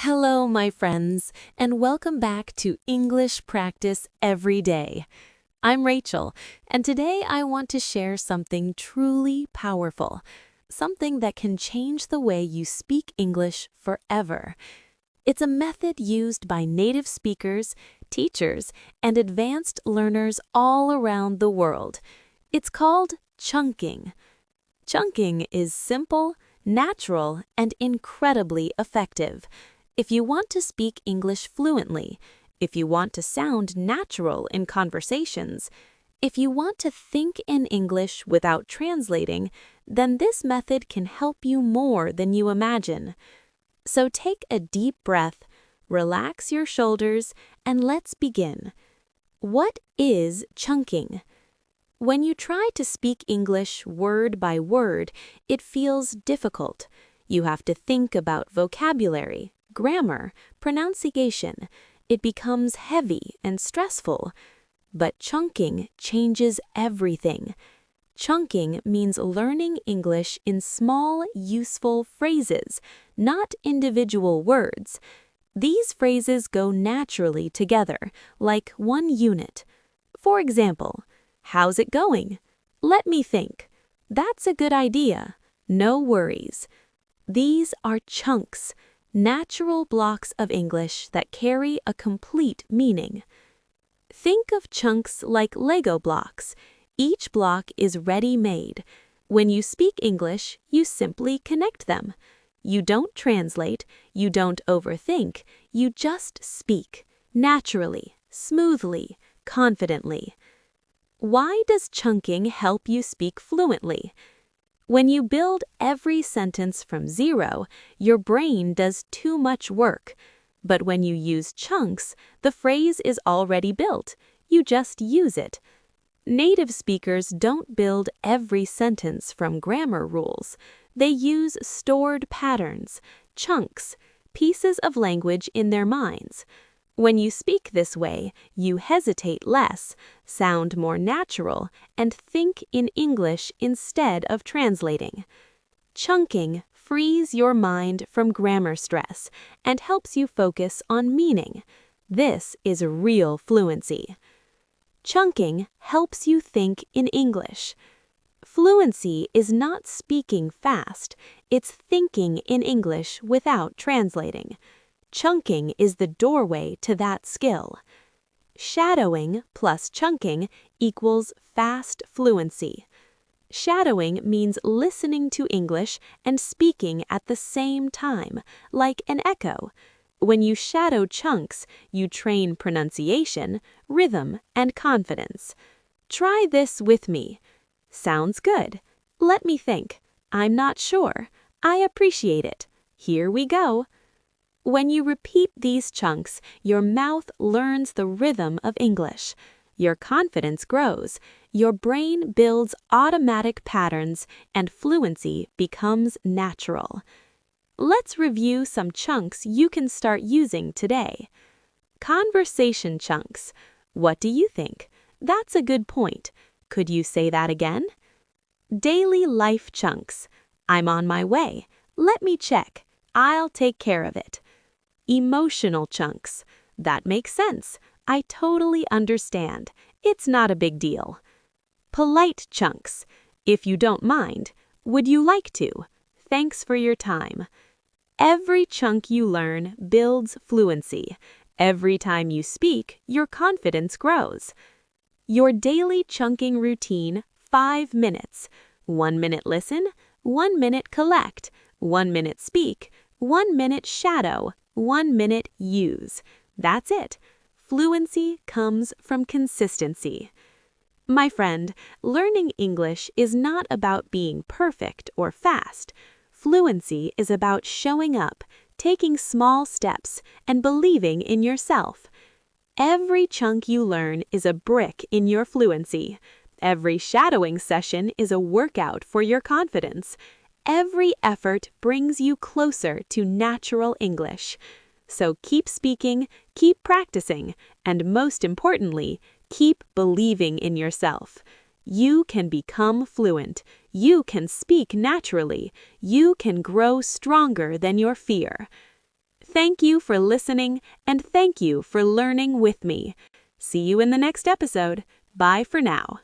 Hello, my friends, and welcome back to English Practice Every Day. I'm Rachel, and today I want to share something truly powerful, something that can change the way you speak English forever. It's a method used by native speakers, teachers, and advanced learners all around the world. It's called chunking. Chunking is simple, natural, and incredibly effective. If you want to speak English fluently, if you want to sound natural in conversations, if you want to think in English without translating, then this method can help you more than you imagine. So take a deep breath, relax your shoulders, and let's begin. What is chunking? When you try to speak English word by word, it feels difficult. You have to think about vocabulary, grammar, pronunciation. It becomes heavy and stressful. But chunking changes everything. Chunking means learning English in small, useful phrases, not individual words. These phrases go naturally together, like one unit. For example, how's it going? Let me think. That's a good idea. No worries. These are chunks, natural blocks of English that carry a complete meaning. Think of chunks like Lego blocks. Each block is ready-made. When you speak English, you simply connect them. You don't translate, you don't overthink, you just speak, naturally, smoothly, confidently. Why does chunking help you speak fluently? When you build every sentence from zero, your brain does too much work. But when you use chunks, the phrase is already built. You just use it. Native speakers don't build every sentence from grammar rules. They use stored patterns, chunks, pieces of language in their minds. When you speak this way, you hesitate less, sound more natural, and think in English instead of translating. Chunking frees your mind from grammar stress and helps you focus on meaning. This is real fluency. Chunking helps you think in English. Fluency is not speaking fast, it's thinking in English without translating. Chunking is the doorway to that skill. Shadowing plus chunking equals fast fluency. Shadowing means listening to English and speaking at the same time, like an echo. When you shadow chunks, you train pronunciation, rhythm, and confidence. Try this with me. Sounds good. Let me think. I'm not sure. I appreciate it. Here we go. When you repeat these chunks, your mouth learns the rhythm of English. Your confidence grows, your brain builds automatic patterns, and fluency becomes natural. Let's review some chunks you can start using today. Conversation chunks. What do you think? That's a good point. Could you say that again? Daily life chunks. I'm on my way. Let me check. I'll take care of it. Emotional chunks. That makes sense. I totally understand. It's not a big deal. Polite chunks. If you don't mind, would you like to? Thanks for your time. Every chunk you learn builds fluency. Every time you speak, your confidence grows. Your daily chunking routine, 5 minutes. 1 minute listen, 1 minute collect, 1 minute speak, 1 minute shadow, 1 minute use. That's it. Fluency comes from consistency. My friend, learning English is not about being perfect or fast. Fluency is about showing up, taking small steps, and believing in yourself. Every chunk you learn is a brick in your fluency. Every shadowing session is a workout for your confidence. Every effort brings you closer to natural English. So keep speaking, keep practicing, and most importantly, keep believing in yourself. You can become fluent. You can speak naturally. You can grow stronger than your fear. Thank you for listening, and thank you for learning with me. See you in the next episode. Bye for now.